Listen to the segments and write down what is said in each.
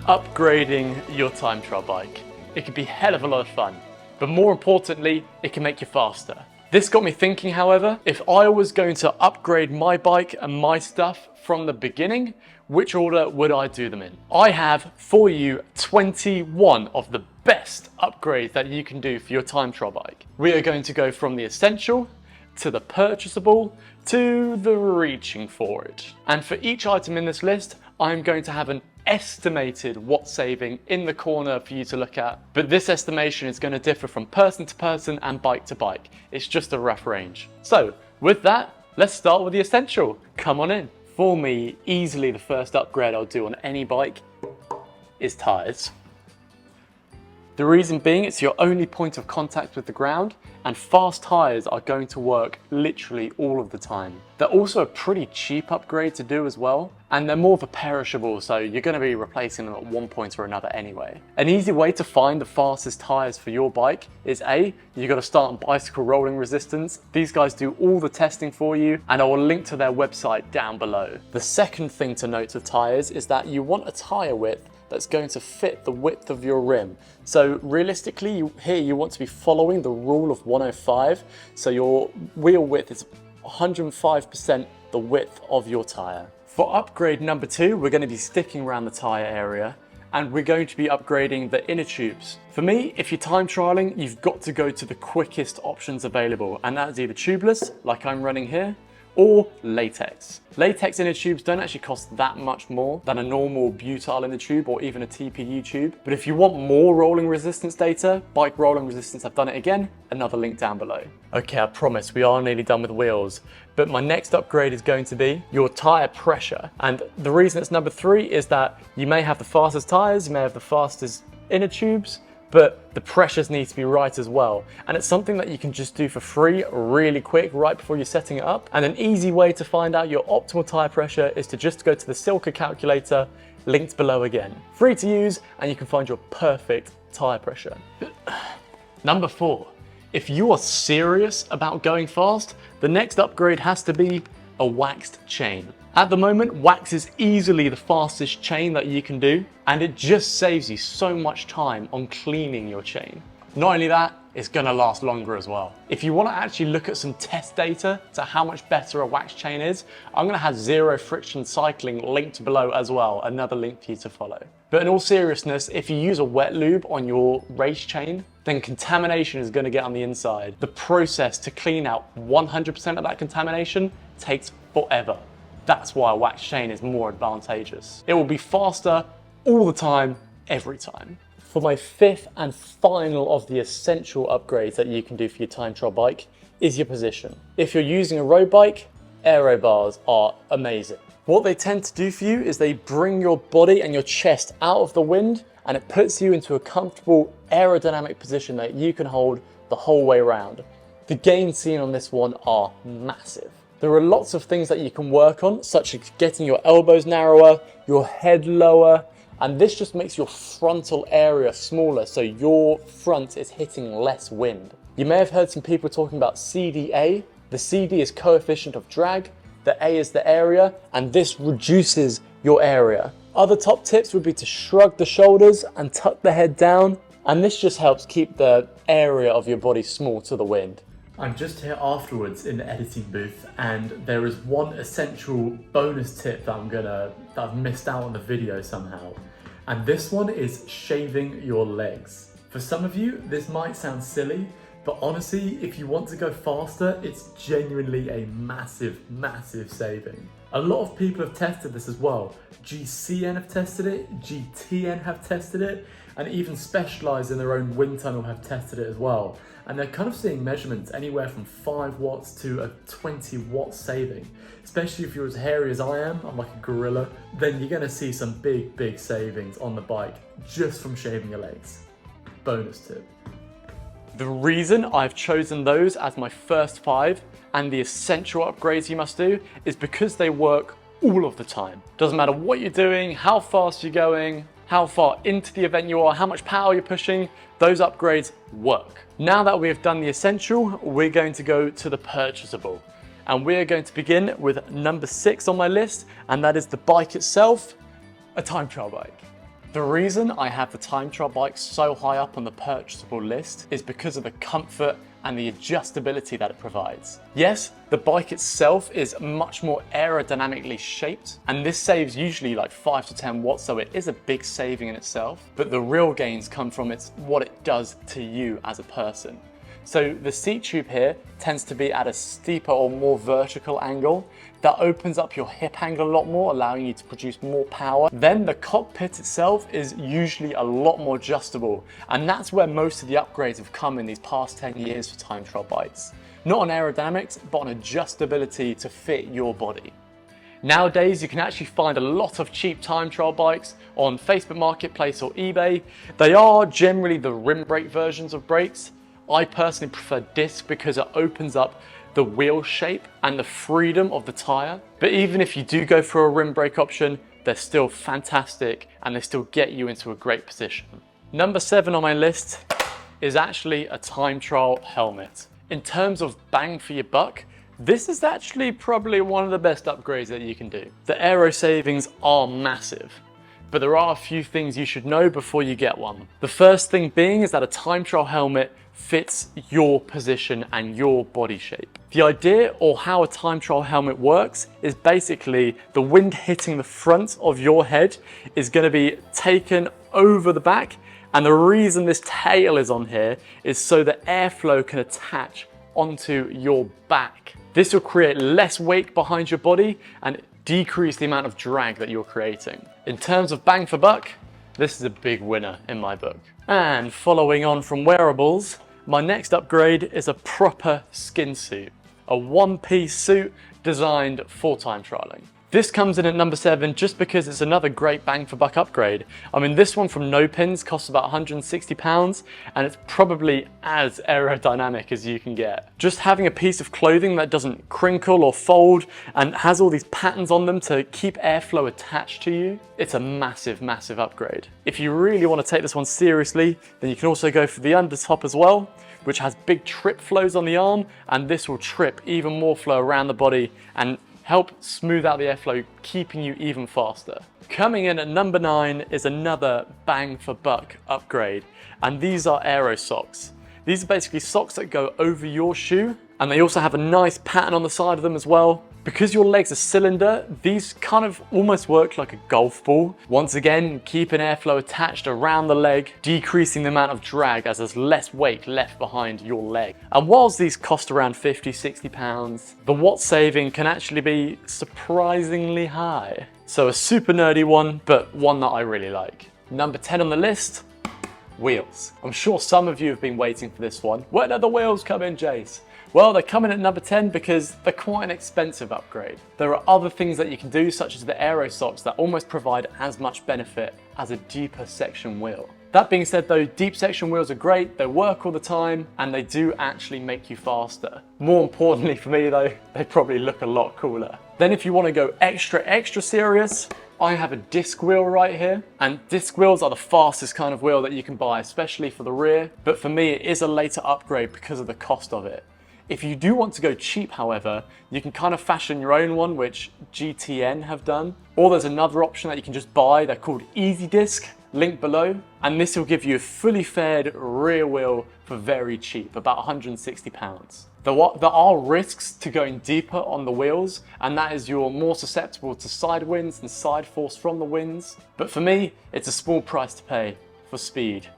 upgrading your time trial bike. It can be a hell of a lot of fun, but more importantly, it can make you faster. This got me thinking, however, if I was going to upgrade my bike and my stuff from the beginning, which order would I do them in? I have for you 21 of the best upgrades that you can do for your time trial bike. We are going to go from the essential to the purchasable to the reaching for it. And for each item in this list, I'm going to have an estimated watt saving in the corner for you to look at, but this estimation is going to differ from person to person and bike to bike. It's just a rough range. So with that, let's start with the essential. Come on in. For me, easily the first upgrade I'll do on any bike is tires. The reason being, it's your only point of contact with the ground, and fast tires are going to work literally all of the time. They're also a pretty cheap upgrade to do as well, and they're more of a perishable, so you're going to be replacing them at one point or another anyway. An easy way to find the fastest tires for your bike is you got to start on bicycle rolling resistance. These guys do all the testing for you, and I will link to their website down below. The second thing to note with tires is that you want a tire width that's going to fit the width of your rim. So realistically, you want to be following the rule of 105. So your wheel width is 105% the width of your tire. For upgrade number 2, we're going to be sticking around the tire area, and we're going to be upgrading the inner tubes. For me, if you're time trialing, you've got to go to the quickest options available, and that is either tubeless, like I'm running here, or latex. Latex inner tubes don't actually cost that much more than a normal butyl inner tube or even a TPU tube. But if you want more rolling resistance data, Bike Rolling Resistance have done it again, another link down below. Okay, I promise we are nearly done with wheels, but my next upgrade is going to be your tire pressure. And the reason it's number 3 is that you may have the fastest tires, you may have the fastest inner tubes, but the pressures need to be right as well. And it's something that you can just do for free really quick right before you're setting it up. And an easy way to find out your optimal tire pressure is to just go to the Silka calculator, linked below again. Free to use, and you can find your perfect tire pressure. Number 4, if you are serious about going fast, the next upgrade has to be a waxed chain. At the moment, wax is easily the fastest chain that you can do, and it just saves you so much time on cleaning your chain. Not only that, it's gonna last longer as well. If you wanna actually look at some test data to how much better a wax chain is, I'm gonna have zero friction cycling linked below as well, another link for you to follow. But in all seriousness, if you use a wet lube on your race chain, then contamination is gonna get on the inside. The process to clean out 100% of that contamination takes forever. That's why a wax chain is more advantageous. It will be faster all the time, every time. For my 5th and final of the essential upgrades that you can do for your time trial bike is your position. If you're using a road bike, aero bars are amazing. What they tend to do for you is they bring your body and your chest out of the wind, and it puts you into a comfortable aerodynamic position that you can hold the whole way around. The gains seen on this one are massive. There are lots of things that you can work on, such as getting your elbows narrower, your head lower, and this just makes your frontal area smaller, so your front is hitting less wind. You may have heard some people talking about CDA. The CD is coefficient of drag, the A is the area, and this reduces your area. Other top tips would be to shrug the shoulders and tuck the head down, and this just helps keep the area of your body small to the wind. I'm just here afterwards in the editing booth, and there is one essential bonus tip that I've missed out on the video somehow. And this one is shaving your legs. For some of you, this might sound silly, but honestly, if you want to go faster, it's genuinely a massive, massive saving. A lot of people have tested this as well. GCN have tested it, GTN have tested it, and even Specialized in their own wind tunnel have tested it as well. And they're kind of seeing measurements anywhere from 5 watts to a 20 watt saving. Especially if you're as hairy as I am, I'm like a gorilla, then you're gonna see some big, big savings on the bike just from shaving your legs. Bonus tip. The reason I've chosen those as my first 5 and the essential upgrades you must do is because they work all of the time. Doesn't matter what you're doing, how fast you're going, how far into the event you are, how much power you're pushing, those upgrades work. Now that we have done the essential, we're going to go to the purchasable. And we're going to begin with number 6 on my list, and that is the bike itself, a time trial bike. The reason I have the time trial bike so high up on the purchasable list is because of the comfort and the adjustability that it provides. Yes, the bike itself is much more aerodynamically shaped, and this saves usually like 5 to 10 watts, so it is a big saving in itself, but the real gains come from what it does to you as a person. So the seat tube here tends to be at a steeper or more vertical angle. That opens up your hip angle a lot more, allowing you to produce more power. Then the cockpit itself is usually a lot more adjustable. And that's where most of the upgrades have come in these past 10 years for time trial bikes. Not on aerodynamics, but on adjustability to fit your body. Nowadays, you can actually find a lot of cheap time trial bikes on Facebook Marketplace or eBay. They are generally the rim brake versions of brakes. I personally prefer disc because it opens up the wheel shape and the freedom of the tire. But even if you do go for a rim brake option, they're still fantastic and they still get you into a great position. Number 7 on my list is actually a time trial helmet. In terms of bang for your buck, this is actually probably one of the best upgrades that you can do. The aero savings are massive, but there are a few things you should know before you get one. The first thing being is that a time trial helmet fits your position and your body shape. The idea or how a time trial helmet works is basically the wind hitting the front of your head is going to be taken over the back, and the reason this tail is on here is so that airflow can attach onto your back. This will create less weight behind your body and decrease the amount of drag that you're creating. In terms of bang for buck, this is a big winner in my book. And following on from wearables, my next upgrade is a proper skin suit, a one-piece suit designed for time trialing. This comes in at number 7 just because it's another great bang for buck upgrade. I mean, this one from No Pins costs about £160 and it's probably as aerodynamic as you can get. Just having a piece of clothing that doesn't crinkle or fold and has all these patterns on them to keep airflow attached to you, it's a massive, massive upgrade. If you really want to take this one seriously, then you can also go for the undertop as well, which has big trip flows on the arm, and this will trip even more flow around the body and help smooth out the airflow, keeping you even faster. Coming in at number 9 is another bang for buck upgrade, and these are aero socks. These are basically socks that go over your shoe, and they also have a nice pattern on the side of them as well. Because your legs are cylinder, these kind of almost work like a golf ball. Once again, keeping airflow attached around the leg, decreasing the amount of drag as there's less weight left behind your leg. And whilst these cost around £50, £60, the watt saving can actually be surprisingly high. So a super nerdy one, but one that I really like. Number 10 on the list, wheels. I'm sure some of you have been waiting for this one. When are the wheels coming, Jace? Well, they're coming at number 10 because they're quite an expensive upgrade. There are other things that you can do, such as the aero socks, that almost provide as much benefit as a deeper section wheel. That being said though, deep section wheels are great, they work all the time, and they do actually make you faster. More importantly for me though, they probably look a lot cooler. Then if you want to go extra serious, I have a disc wheel right here, and disc wheels are the fastest kind of wheel that you can buy, especially for the rear, but for me it is a later upgrade because of the cost of it. If you do want to go cheap, however, you can kind of fashion your own one, which GTN have done. Or there's another option that you can just buy. They're called Easy Disc, link below. And this will give you a fully faired rear wheel for very cheap, about £160. There are risks to going deeper on the wheels, and that is you're more susceptible to side winds and side force from the winds. But for me, it's a small price to pay for speed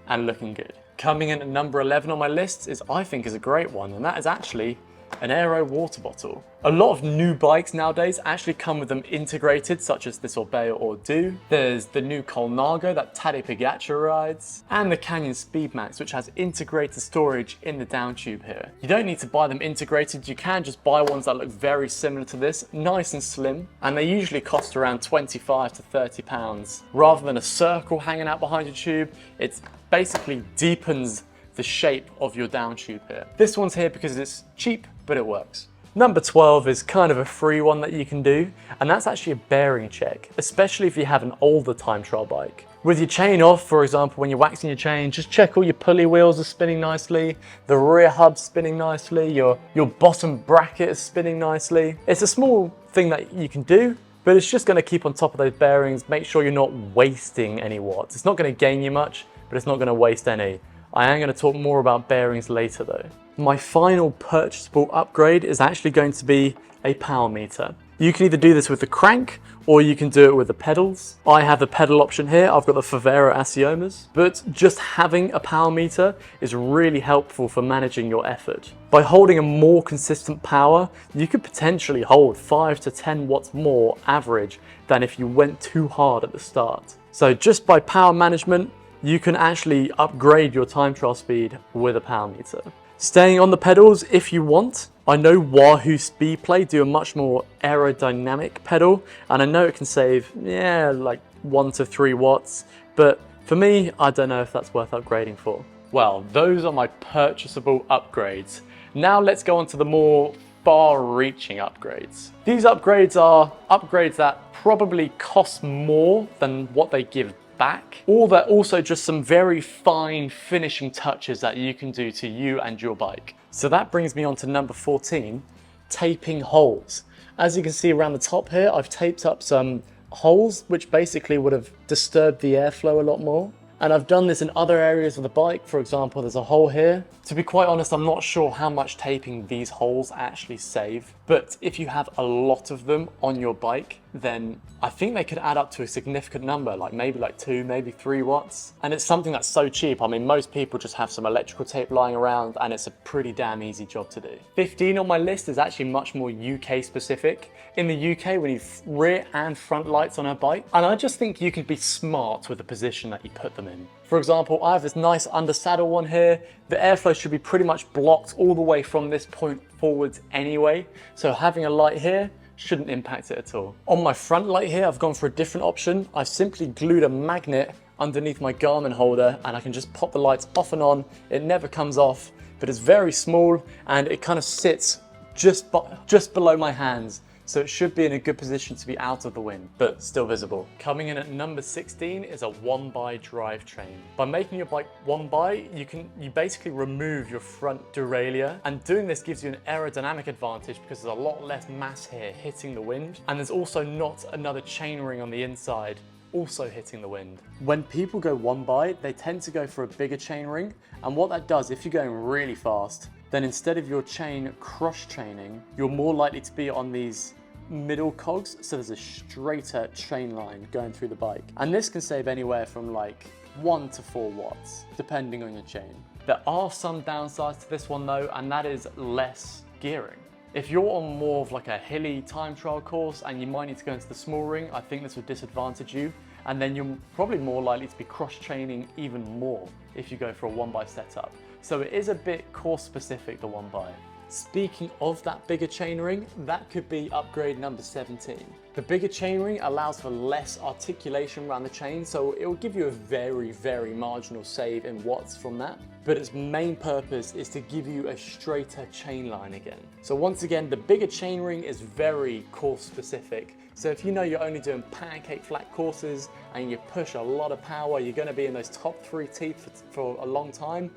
and looking good. Coming in at number 11 on my list I think is a great one, and that is actually an aero water bottle. A lot of new bikes nowadays actually come with them integrated, such as this Orbea or Do. There's the new Colnago that Tadej Pogacar rides, and the Canyon Speedmax, which has integrated storage in the down tube here. You don't need to buy them integrated, you can just buy ones that look very similar to this, nice and slim, and they usually cost around 25 to 30 pounds. Rather than a circle hanging out behind your tube, it basically deepens the shape of your down tube here. This one's here because it's cheap, but it works. Number 12 is kind of a free one that you can do, and that's actually a bearing check, especially if you have an older time trial bike. With your chain off, for example, when you're waxing your chain, just check all your pulley wheels are spinning nicely, the rear hub's spinning nicely, your bottom bracket is spinning nicely. It's a small thing that you can do, but it's just going to keep on top of those bearings, make sure you're not wasting any watts. It's not going to gain you much, but it's not going to waste any. I am going to talk more about bearings later though. My final purchasable upgrade is actually going to be a power meter. You can either do this with the crank or you can do it with the pedals. I have the pedal option here. I've got the Favero Aciomas, but just having a power meter is really helpful for managing your effort. By holding a more consistent power, you could potentially hold 5 to 10 watts more average than if you went too hard at the start. So just by power management, you can actually upgrade your time trial speed with a power meter. Staying on the pedals if you want. I know Wahoo Speedplay do a much more aerodynamic pedal, and I know it can save, like 1 to 3 watts, but for me, I don't know if that's worth upgrading for. Well, those are my purchasable upgrades. Now let's go on to the more far-reaching upgrades. These upgrades are upgrades that probably cost more than what they give back, or they're also just some very fine finishing touches that you can do to you and your bike. So that brings me on to number 14, taping holes. As you can see around the top here, I've taped up some holes which basically would have disturbed the airflow a lot more. And I've done this in other areas of the bike. For example, there's a hole here. To be quite honest, I'm not sure how much taping these holes actually save, but if you have a lot of them on your bike, then I think they could add up to a significant number, like maybe like 2, maybe 3 watts. And it's something that's so cheap. I mean, most people just have some electrical tape lying around and it's a pretty damn easy job to do. 15 on my list is actually much more UK specific. In the UK, we need rear and front lights on our bike. And I just think you can be smart with the position that you put them in. For example, I have this nice under saddle one here. The airflow should be pretty much blocked all the way from this point forwards anyway. So having a light here shouldn't impact it at all. On my front light here, I've gone for a different option. I've simply glued a magnet underneath my Garmin holder and I can just pop the lights off and on. It never comes off, but it's very small and it kind of sits just below my hands. So it should be in a good position to be out of the wind, but still visible. Coming in at number 16 is a 1x drivetrain. By making your bike 1x, you basically remove your front derailleur, and doing this gives you an aerodynamic advantage because there's a lot less mass here hitting the wind, and there's also not another chainring on the inside also hitting the wind. When people go 1x, they tend to go for a bigger chainring, and what that does, if you're going really fast, then instead of your chain cross-chaining, you're more likely to be on these middle cogs, so there's a straighter chain line going through the bike. And this can save anywhere from like 1 to 4 watts, depending on your chain. There are some downsides to this one though, and that is less gearing. If you're on more of like a hilly time trial course and you might need to go into the small ring, I think this would disadvantage you. And then you're probably more likely to be cross-chaining even more if you go for a 1x setup. So it is a bit course specific, the 1x. Speaking of that bigger chainring, that could be upgrade number 17. The bigger chainring allows for less articulation around the chain, so it will give you a very, very marginal save in watts from that. But its main purpose is to give you a straighter chain line again. So once again, the bigger chainring is very course specific. So if you know you're only doing pancake flat courses and you push a lot of power, you're going to be in those top 3 teeth for a long time,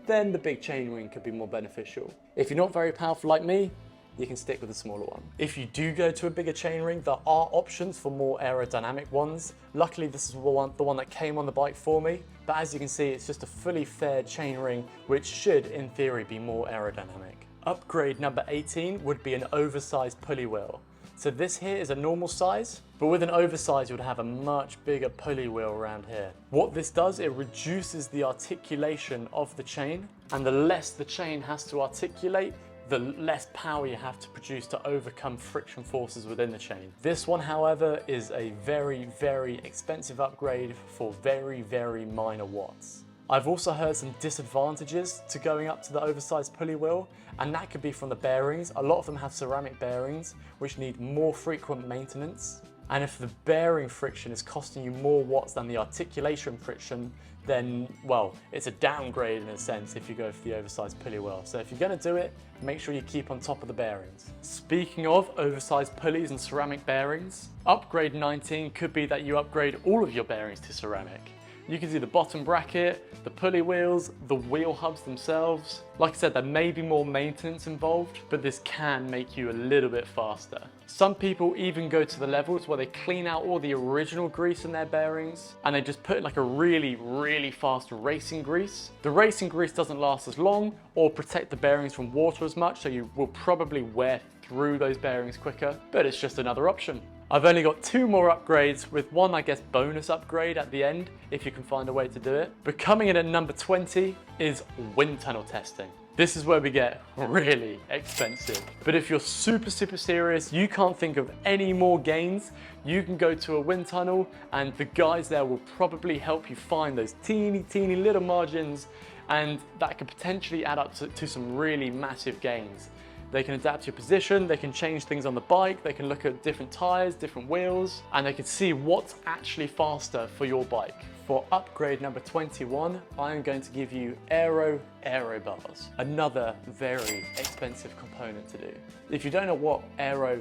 then the big chainring could be more beneficial. If you're not very powerful like me, you can stick with the smaller one. If you do go to a bigger chainring, there are options for more aerodynamic ones. Luckily, this is the one that came on the bike for me. But as you can see, it's just a fully faired chainring, which should, in theory, be more aerodynamic. Upgrade number 18 would be an oversized pulley wheel. So this here is a normal size, but with an oversize, you would have a much bigger pulley wheel around here. What this does, it reduces the articulation of the chain, and the less the chain has to articulate, the less power you have to produce to overcome friction forces within the chain. This one, however, is a very, very expensive upgrade for very, very minor watts. I've also heard some disadvantages to going up to the oversized pulley wheel, and that could be from the bearings. A lot of them have ceramic bearings, which need more frequent maintenance. And if the bearing friction is costing you more watts than the articulation friction, then, well, it's a downgrade in a sense if you go for the oversized pulley wheel. So if you're gonna do it, make sure you keep on top of the bearings. Speaking of oversized pulleys and ceramic bearings, Upgrade 19 could be that you upgrade all of your bearings to ceramic. You can do the bottom bracket, the pulley wheels, the wheel hubs themselves. Like I said, there may be more maintenance involved, but this can make you a little bit faster. Some people even go to the levels where they clean out all the original grease in their bearings and they just put in like a really fast racing grease. The racing grease doesn't last as long or protect the bearings from water as much, so you will probably wear through those bearings quicker, but it's just another option. I've only got 2 more upgrades, with one, I guess, bonus upgrade at the end, if you can find a way to do it. But coming in at number 20 is wind tunnel testing. This is where we get really expensive. But if you're super serious, you can't think of any more gains, you can go to a wind tunnel and the guys there will probably help you find those teeny little margins, and that could potentially add up to some really massive gains. They can adapt to your position, they can change things on the bike, they can look at different tires, different wheels, and they can see what's actually faster for your bike. For upgrade number 21, I am going to give you aero bars, another very expensive component to do. If you don't know what aero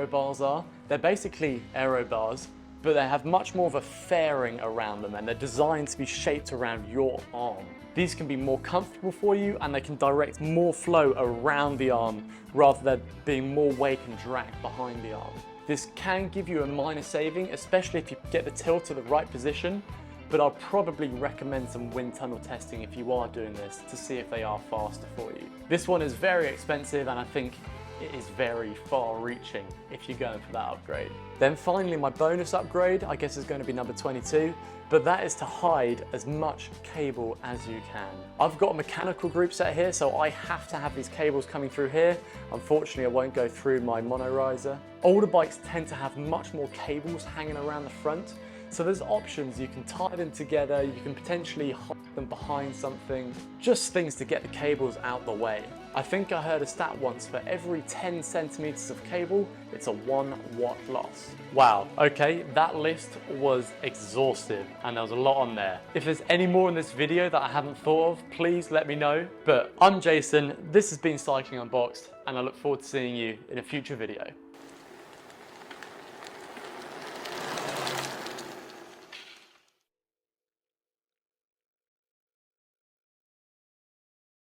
bars are, they're basically aero bars, but they have much more of a fairing around them and they're designed to be shaped around your arm. These can be more comfortable for you and they can direct more flow around the arm rather than being more weight and drag behind the arm. This can give you a minor saving, especially if you get the tilt to the right position, but I'll probably recommend some wind tunnel testing if you are doing this to see if they are faster for you. This one is very expensive and I think it is very far reaching if you're going for that upgrade. Then finally, my bonus upgrade, I guess, is going to be number 22, but that is to hide as much cable as you can. I've got a mechanical group set here, so I have to have these cables coming through here. Unfortunately, I won't go through my mono riser. Older bikes tend to have much more cables hanging around the front, so there's options. You can tie them together, you can potentially hide them behind something, just things to get the cables out the way. I think I heard a stat once, for every 10 centimeters of cable, it's a 1 watt loss. Wow, okay, that list was exhaustive and there was a lot on there. If there's any more in this video that I haven't thought of, please let me know. But I'm Jason, this has been Cycling Unboxed, and I look forward to seeing you in a future video.